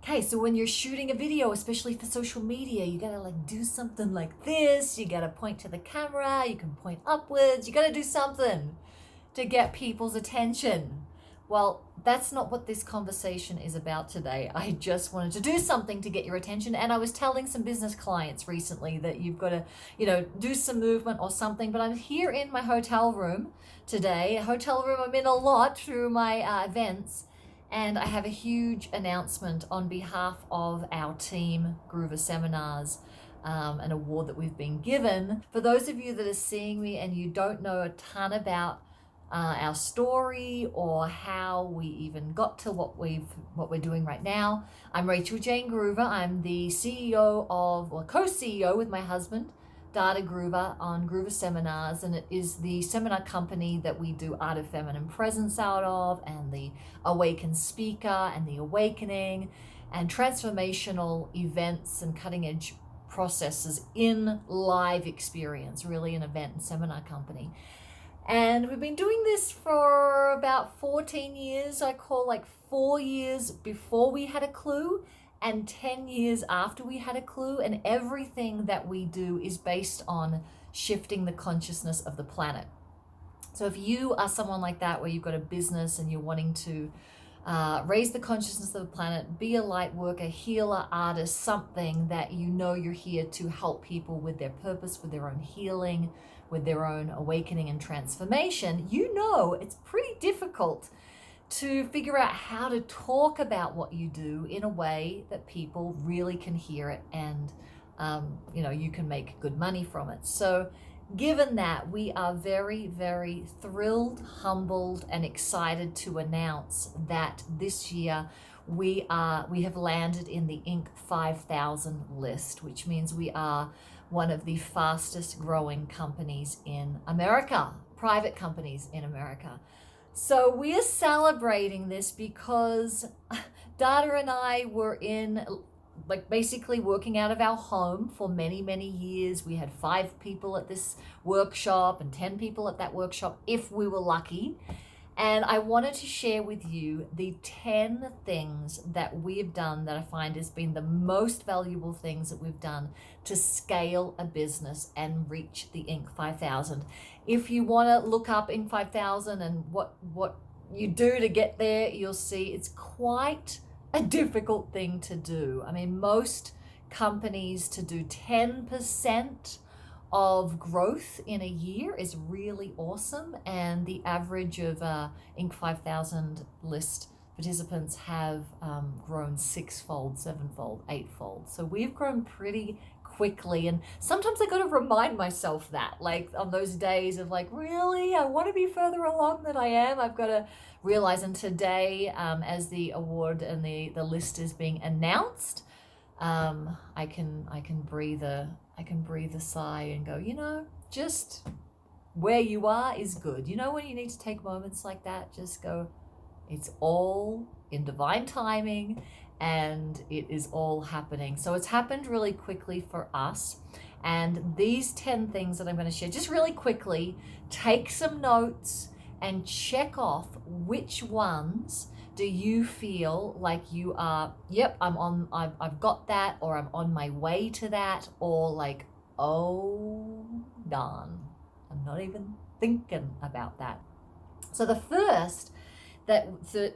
Okay, so when you're shooting a video, especially for social media, you gotta like do something like this. You gotta point to the camera, you can point upwards, you gotta do something to get people's attention. Well, that's not what this conversation is about today. I just wanted to do something to get your attention. And I was telling some business clients recently that you've got to, do some movement or something. But I'm here in my hotel room today, a hotel room I'm in a lot through my events. And I have a huge announcement on behalf of our team, Groover Seminars, an award that we've been given. For those of you that are seeing me and you don't know a ton about our story or how we even got to what we're doing right now, I'm Rachael-Jayne Groover. I'm the CEO of, or co-CEO with my husband, Data Groover, on Groover Seminars, and it is the seminar company that we do Art of Feminine Presence out of, and the Awakened Speaker, and the Awakening, and transformational events and cutting edge processes in live experience, really an event and seminar company. And we've been doing this for about 14 years. I call like 4 years before we had a clue and 10 years after we had a clue. And everything that we do is based on shifting the consciousness of the planet. So if you are someone like that, where you've got a business and you're wanting to raise the consciousness of the planet, be a light worker, healer, artist, something that you're here to help people with their purpose, with their own healing, with their own awakening and transformation, it's pretty difficult to figure out how to talk about what you do in a way that people really can hear it and, you can make good money from it. So given that, we are very, very thrilled, humbled, and excited to announce that this year we have landed in the Inc. 5000 list, which means we are one of the fastest growing companies in America, private companies in America. So we are celebrating this because Dada and I were basically working out of our home for many, many years. We had 5 people at this workshop and 10 people at that workshop if we were lucky. And I wanted to share with you the 10 things that we've done that I find has been the most valuable things that we've done to scale a business and reach the Inc. 5000. If you want to look up Inc. 5000 and what you do to get there, you'll see it's quite a difficult thing to do. I mean, most companies, to do 10% of growth in a year is really awesome, and the average of Inc. 5000 list participants have grown 6-fold, 7-fold, 8-fold. So we've grown pretty quickly, and sometimes I got to remind myself that, like on those days of like, really, I want to be further along than I am. I've got to realize. And today, as the award and the list is being announced, I can breathe a sigh and go, just where you are is good. When you need to take moments like that, just go, it's all in divine timing and it is all happening. So it's happened really quickly for us. And these 10 things that I'm going to share just really quickly, take some notes and check off which ones do you feel like you are, yep, I've got that, or I'm on my way to that, or like, oh, darn, I'm not even thinking about that. So the first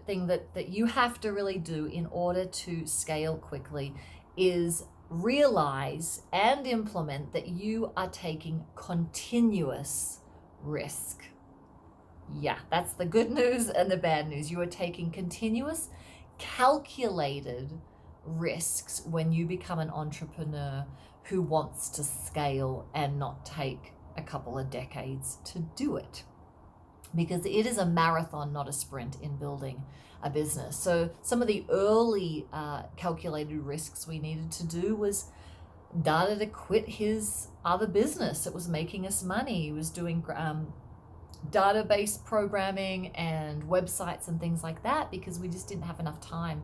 thing that you have to really do in order to scale quickly is realize and implement that you are taking continuous risk. Yeah, that's the good news and the bad news. You are taking continuous, calculated risks when you become an entrepreneur who wants to scale and not take a couple of decades to do it. Because it is a marathon, not a sprint, in building a business. So some of the early calculated risks we needed to do was Dada to quit his other business that was making us money. He was doing database programming and websites and things like that because we just didn't have enough time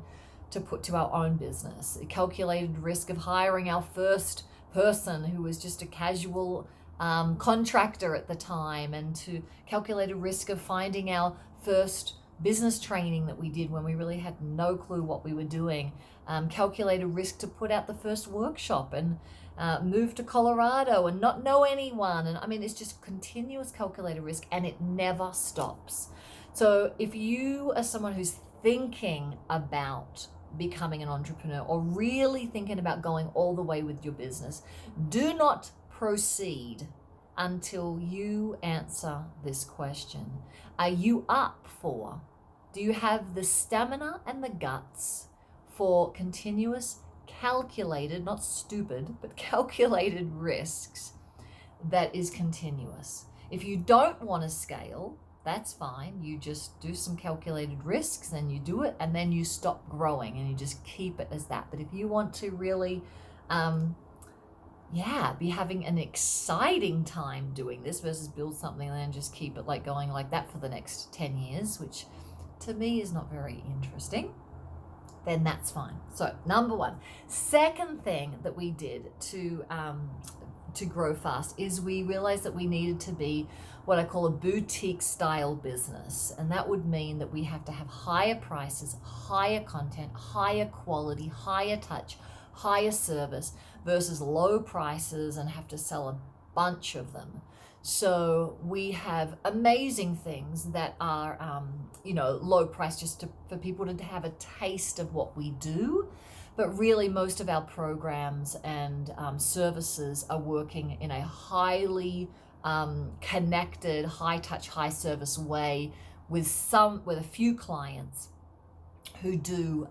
to put to our own business. A calculated risk of hiring our first person who was just a casual contractor at the time, and to calculate a risk of finding our first business training that we did when we really had no clue what we were doing, calculated risk to put out the first workshop, and move to Colorado and not know anyone. And I mean, it's just continuous calculated risk, and it never stops. So if you are someone who's thinking about becoming an entrepreneur or really thinking about going all the way with your business, do not proceed until you answer this question. Are you up for, do you have the stamina and the guts for continuous calculated, not stupid, but calculated risks that is continuous? If you don't want to scale, that's fine. You just do some calculated risks and you do it, and then you stop growing and you just keep it as that. But if you want to really be having an exciting time doing this versus build something and then just keep it like going like that for the next 10 years, which to me is not very interesting, then that's fine. So number one. Second thing that we did to grow fast is we realized that we needed to be what I call a boutique style business. And that would mean that we have to have higher prices, higher content, higher quality, higher touch, higher service versus low prices and have to sell a bunch of them. So we have amazing things that are, low price just for people to have a taste of what we do. But really most of our programs and services are working in a highly connected, high touch, high service way with a few clients who do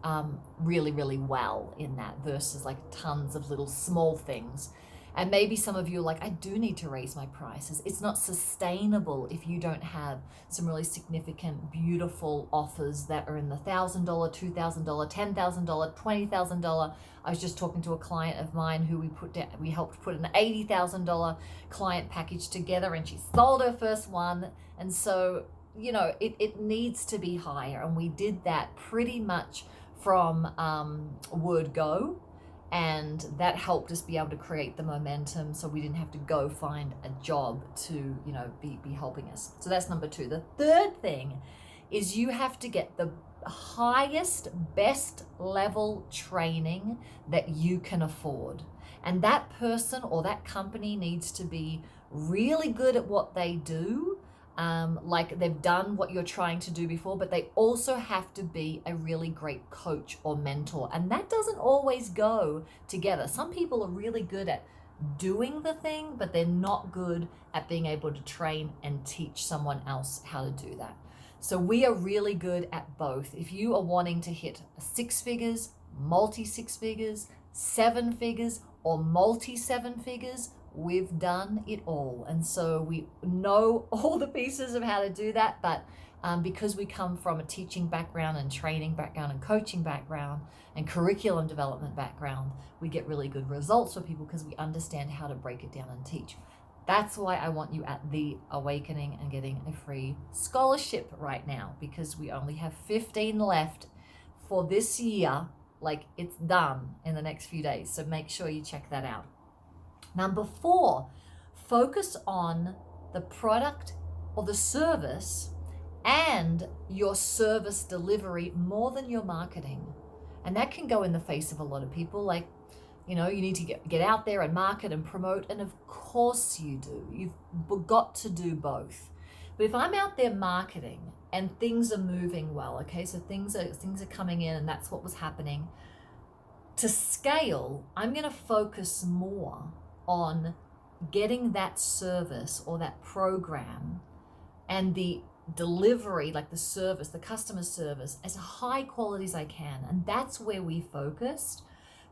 really, really well in that versus like tons of little small things. And maybe some of you are like, I do need to raise my prices. It's not sustainable if you don't have some really significant, beautiful offers that are in the $1,000, $2,000, $10,000, $20,000. I was just talking to a client of mine who we helped put an $80,000 client package together, and she sold her first one. And so, it needs to be higher. And we did that pretty much from word go. And that helped us be able to create the momentum so we didn't have to go find a job to, be helping us. So that's number two. The third thing is you have to get the highest, best level training that you can afford. And that person or that company needs to be really good at what they do. Like they've done what you're trying to do before, but they also have to be a really great coach or mentor. And that doesn't always go together. Some people are really good at doing the thing, but they're not good at being able to train and teach someone else how to do that. So we are really good at both. If you are wanting to hit 6 figures, multi 6 figures, 7 figures, or multi 7 figures, we've done it all. And so we know all the pieces of how to do that, but because we come from a teaching background and training background and coaching background and curriculum development background, we get really good results for people because we understand how to break it down and teach. That's why I want you at The Awakening and getting a free scholarship right now, because we only have 15 left for this year. Like, it's done in the next few days. So make sure you check that out. Number 4, focus on the product or the service and your service delivery more than your marketing. And that can go in the face of a lot of people. Like, you need to get out there and market and promote. And of course you do. You've got to do both. But if I'm out there marketing and things are moving well, okay, so things are coming in and that's what was happening, to scale, I'm going to focus more on getting that service or that program and the delivery, like the service, the customer service, as high quality as I can. And that's where we focused,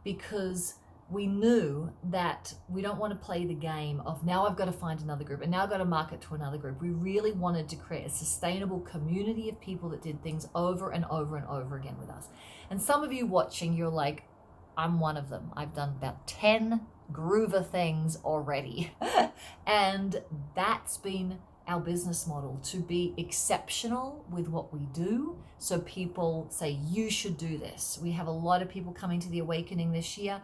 because we knew that we don't want to play the game of now I've got to find another group and now I've got to market to another group. We really wanted to create a sustainable community of people that did things over and over and over again with us. And some of you watching, you're like, I'm one of them. I've done about 10 groover things already. And that's been our business model, to be exceptional with what we do. So people say, you should do this. We have a lot of people coming to The Awakening this year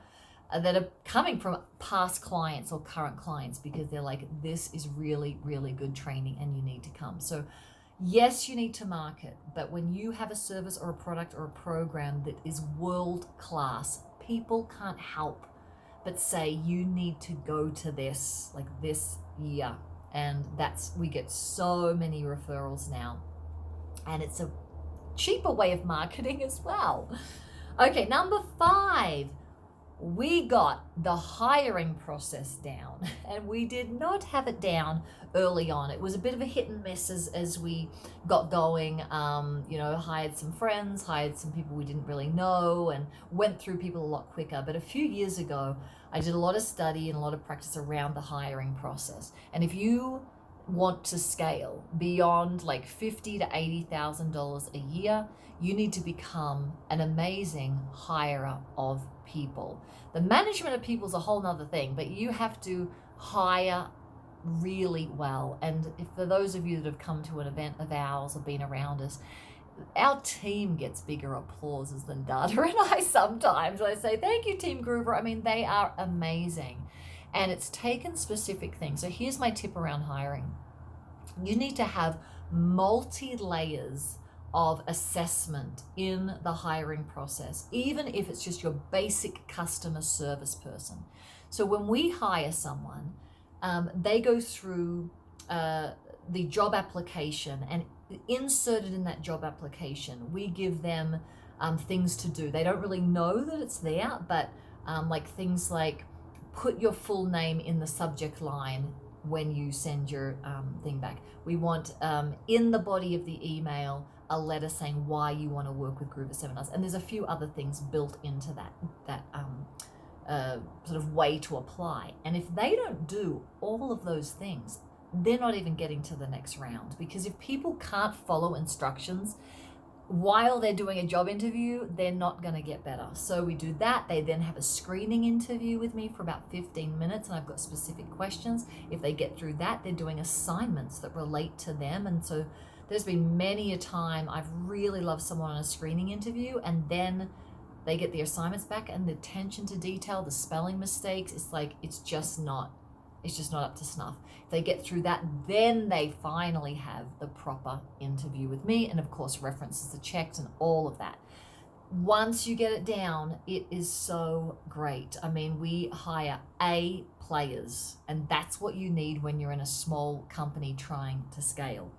that are coming from past clients or current clients because they're like, this is really, really good training and you need to come. So Yes, you need to market, but when you have a service or a product or a program that is world class, people can't help but say you need to go to this, like this year. And we get so many referrals now. And it's a cheaper way of marketing as well. Okay, number 5. We got the hiring process down, and we did not have it down early on. It was a bit of a hit and miss as we got going. Hired some friends, hired some people we didn't really know, and went through people a lot quicker. But a few years ago, I did a lot of study and a lot of practice around the hiring process. And if you want to scale beyond like $50,000 to $80,000 a year, you need to become an amazing hirer of people. The management of people is a whole nother thing, but you have to hire really well. And if for those of you that have come to an event of ours or been around us, our team gets bigger applauses than Dada and I sometimes. I say, thank you, Team Groover. I mean, they are amazing. And it's taken specific things. So here's my tip around hiring. You need to have multi-layers of assessment in the hiring process, even if it's just your basic customer service person. So when we hire someone, they go through the job application, and inserted in that job application, we give them things to do. They don't really know that it's there, but like things like put your full name in the subject line when you send your thing back. We want in the body of the email a letter saying why you want to work with Groover Seminars. And there's a few other things built into that sort of way to apply. And if they don't do all of those things, they're not even getting to the next round. Because if people can't follow instructions while they're doing a job interview, they're not going to get better. So we do that. They then have a screening interview with me for about 15 minutes, and I've got specific questions. If they get through that, they're doing assignments that relate to them. And so there's been many a time I've really loved someone on a screening interview, and then they get the assignments back, and the attention to detail, the spelling mistakes, it's just not up to snuff. If they get through that, then they finally have the proper interview with me, and of course references are checked and all of that. Once you get it down, it is so great. I mean, we hire A players, and that's what you need when you're in a small company trying to scale.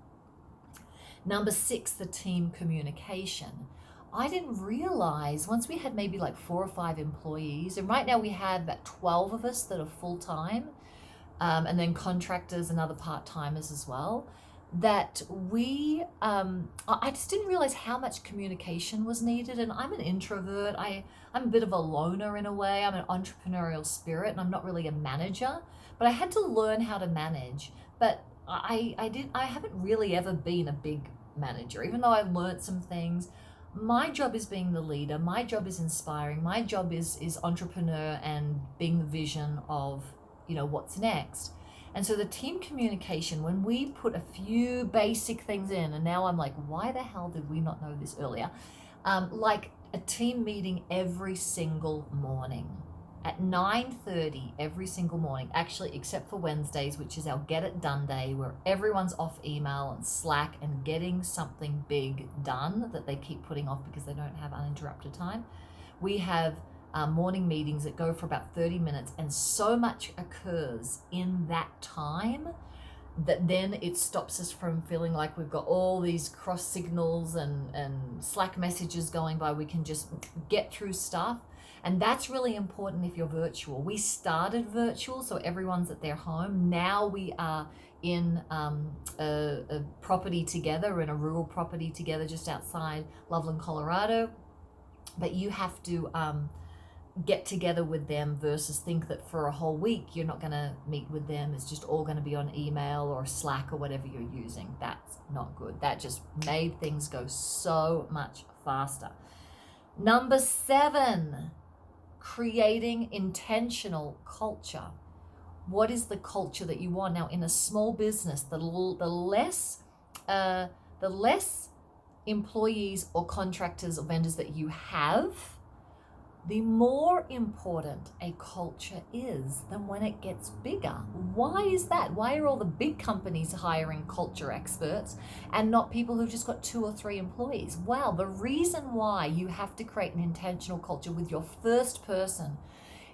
Number 6, the team communication. I didn't realize once we had maybe like 4 or 5 employees, and right now we have about 12 of us that are full-time, and then contractors and other part-timers as well, that I just didn't realize how much communication was needed. And I'm an introvert. I'm a bit of a loner in a way. I'm an entrepreneurial spirit, and I'm not really a manager, but I had to learn how to manage. But I haven't really ever been a big manager, even though I learned some things. My job is being the leader. My job is inspiring. My job is entrepreneur and being the vision of, what's next. And so the team communication, when we put a few basic things in, and now I'm like, why the hell did we not know this earlier? Like a team meeting every single morning at 9:30 every single morning, actually, except for Wednesdays, which is our Get It Done day, where everyone's off email and Slack and getting something big done that they keep putting off because they don't have uninterrupted time. We have morning meetings that go for about 30 minutes, and so much occurs in that time that then it stops us from feeling like we've got all these cross signals and Slack messages going by. We can just get through stuff. And that's really important if you're virtual. We started virtual, so everyone's at their home. Now we are in a property together, in a rural property together just outside Loveland, Colorado. But you have to get together with them versus think that for a whole week you're not going to meet with them. It's just all going to be on email or Slack or whatever you're using. That's not good. That just made things go so much faster. Number 7, creating intentional culture. What is the culture that you want? Now, in a small business, the less employees or contractors or vendors that you have, the more important a culture is than when it gets bigger. Why is that? Why are all the big companies hiring culture experts and not people who've just got 2 or 3 employees? Well, the reason why you have to create an intentional culture with your first person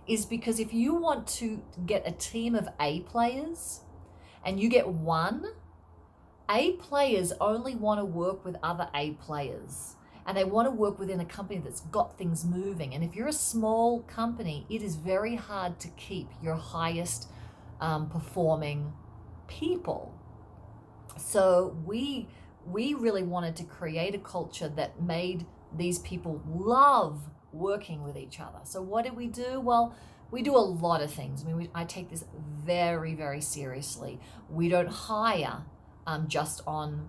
is because if you want to get a team of A players and you get 1, A players only want to work with other A players. And they want to work within a company that's got things moving. And if you're a small company, it is very hard to keep your highest performing people. So we really wanted to create a culture that made these people love working with each other. So what did we do? Well, we do a lot of things. I mean, I take this very, very seriously. We don't hire just on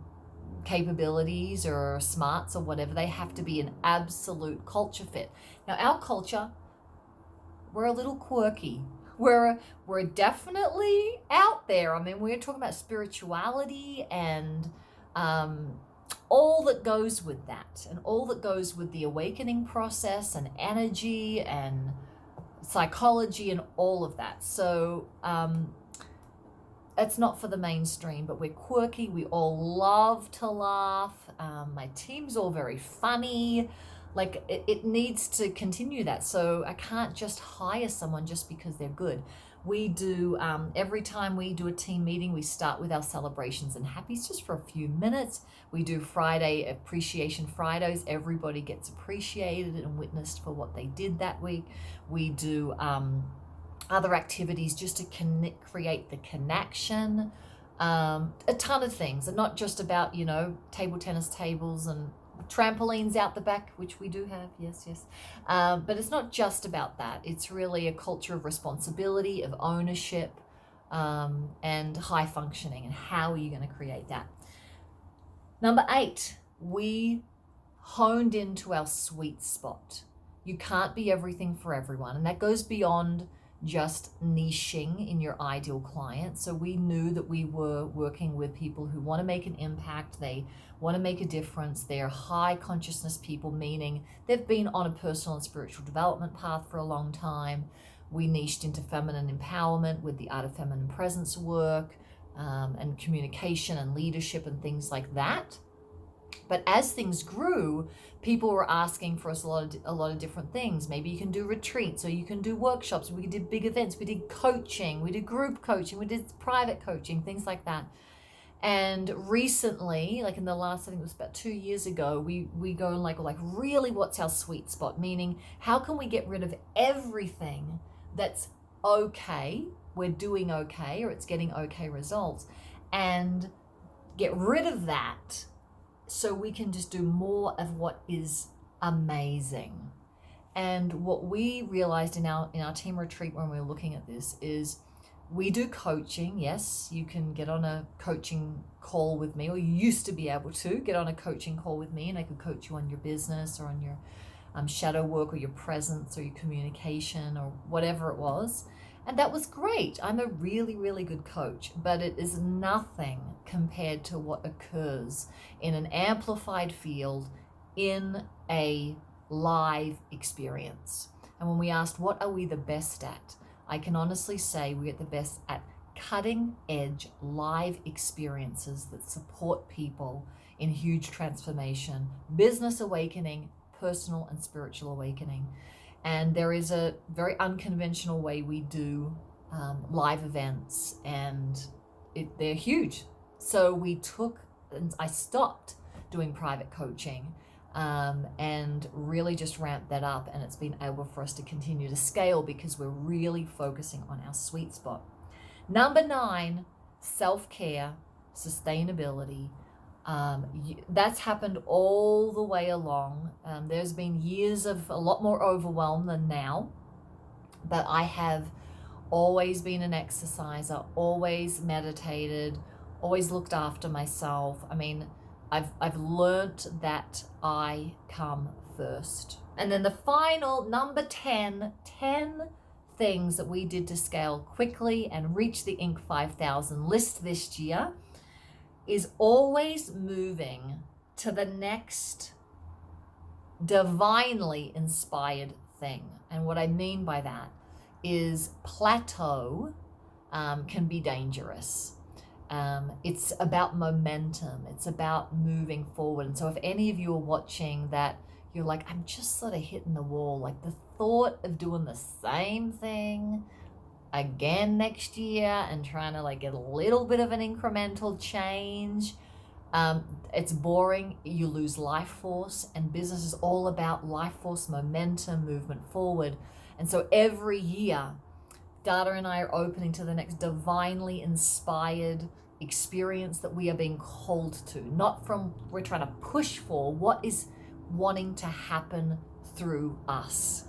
capabilities or smarts or whatever. They have to be an absolute culture fit. Now, our culture, we're a little quirky. We're definitely out there. I mean, we're talking about spirituality and all that goes with that, and all that goes with the awakening process and energy and psychology and all of that. So it's not for the mainstream, but we're quirky. We all love to laugh. My team's all very funny. Like it needs to continue that. So I can't just hire someone just because they're good. We do, every time we do a team meeting, we start with our celebrations and happies just for a few minutes. We do Friday Appreciation Fridays. Everybody gets appreciated and witnessed for what they did that week. We do other activities just to create the connection. A ton of things, and not just about, table tennis tables and trampolines out the back, which we do have, yes. But it's not just about that. It's really a culture of responsibility, of ownership, and high functioning. And how are you going to create that? Number 8, we honed into our sweet spot. You can't be everything for everyone, and that goes beyond just niching in your ideal client. So we knew that we were working with people who want to make an impact, they want to make a difference, they're high consciousness people, meaning they've been on a personal and spiritual development path for a long time. We niched into feminine empowerment with the Art of Feminine Presence work, and communication and leadership and things like that. But as things grew, people were asking for us a lot of different things. Maybe you can do retreats, or you can do workshops. We did big events. We did coaching. We did group coaching. We did private coaching, things like that. And recently, like in the last, I think it was about 2 years ago, we go and like really, what's our sweet spot? Meaning, how can we get rid of everything that's okay, we're doing okay, or it's getting okay results, and get rid of that so we can just do more of what is amazing. And what we realized in our team retreat when we were looking at this is we do coaching. Yes, you can get on a coaching call with me, or you used to be able to get on a coaching call with me, and I could coach you on your business or on your shadow work or your presence or your communication or whatever it was. And that was great. I'm a really, really good coach, but it is nothing compared to what occurs in an amplified field in a live experience. And when we asked, what are we the best at? I can honestly say we're the best at cutting edge live experiences that support people in huge transformation, business awakening, personal and spiritual awakening. And there is a very unconventional way we do live events, and they're huge. So I stopped doing private coaching and really just ramped that up, and it's been able for us to continue to scale because we're really focusing on our sweet spot. Number 9, self-care, sustainability. That's happened all the way along. There's been years of a lot more overwhelm than now, but I have always been an exerciser, always meditated, always looked after myself. I mean, I've learnt that I come first. And then the final number 10 things that we did to scale quickly and reach the Inc. 5000 list this year is always moving to the next divinely inspired thing. And what I mean by that is plateau can be dangerous. It's about momentum. It's about moving forward. And so if any of you are watching that, you're like, I'm just sort of hitting the wall. Like the thought of doing the same thing again next year and trying to like get a little bit of an incremental change, it's boring. You lose life force, and business is all about life force, momentum, movement forward. And so every year, Dada and I are opening to the next divinely inspired experience that we are being called to, not from we're trying to push for, what is wanting to happen through us.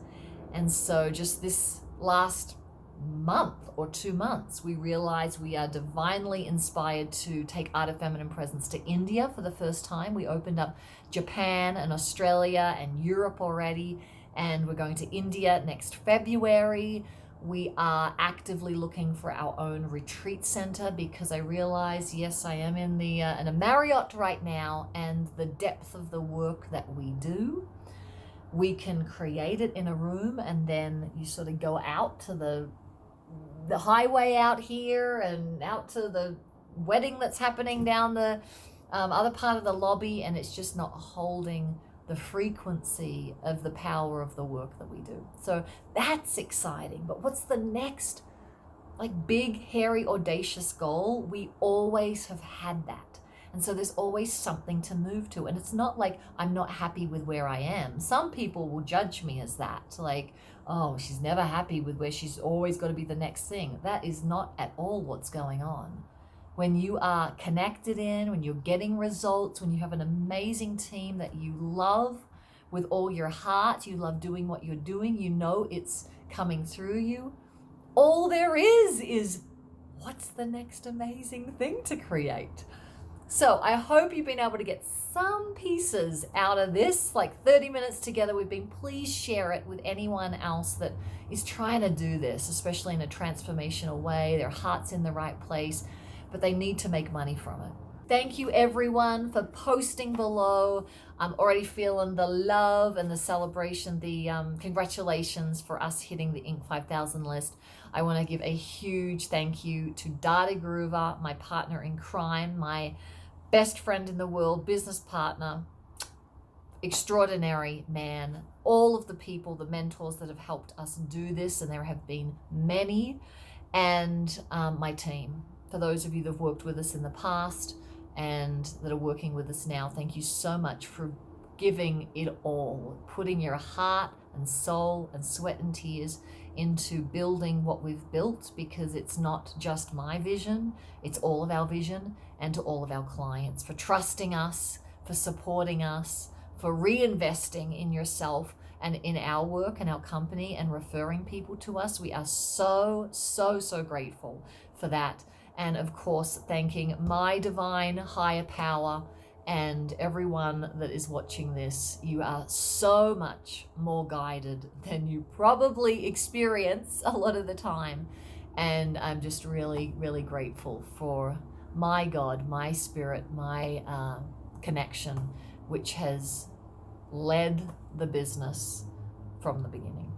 And so just this last month or 2 months, we realized we are divinely inspired to take Art of Feminine Presence to India for the first time. We opened up Japan and Australia and Europe already, and we're going to India next February. We are actively looking for our own retreat center because I realize, yes, I am in a Marriott right now, and the depth of the work that we do, we can create it in a room, and then you sort of go out to the highway out here and out to the wedding that's happening down the other part of the lobby, and it's just not holding the frequency of the power of the work that we do. So that's exciting. But what's the next like big, hairy, audacious goal? We always have had that. And so there's always something to move to. And it's not like I'm not happy with where I am. Some people will judge me as that. Like, oh, she's never happy with where she's always got to be the next thing. That is not at all what's going on. When you are connected in, when you're getting results, when you have an amazing team that you love with all your heart, you love doing what you're doing, you know it's coming through you. All there is what's the next amazing thing to create? So I hope you've been able to get some pieces out of this, like 30 minutes together we've been. Please share it with anyone else that is trying to do this, especially in a transformational way. Their heart's in the right place, but they need to make money from it. Thank you everyone for posting below. I'm already feeling the love and the celebration, the congratulations for us hitting the Inc. 5000 list. I want to give a huge thank you to Dada Groover, my partner in crime, my best friend in the world, business partner, extraordinary man, all of the people, the mentors that have helped us do this, and there have been many, and my team. For those of you that have worked with us in the past and that are working with us now, thank you so much for giving it all, putting your heart and soul and sweat and tears into building what we've built, because it's not just my vision, it's all of our vision, and to all of our clients for trusting us, for supporting us, for reinvesting in yourself and in our work and our company and referring people to us. We are so, so, so grateful for that. And of course, thanking my divine higher power and everyone that is watching this. You are so much more guided than you probably experience a lot of the time. And I'm just really, really grateful for my God, my spirit, my connection, which has led the business from the beginning.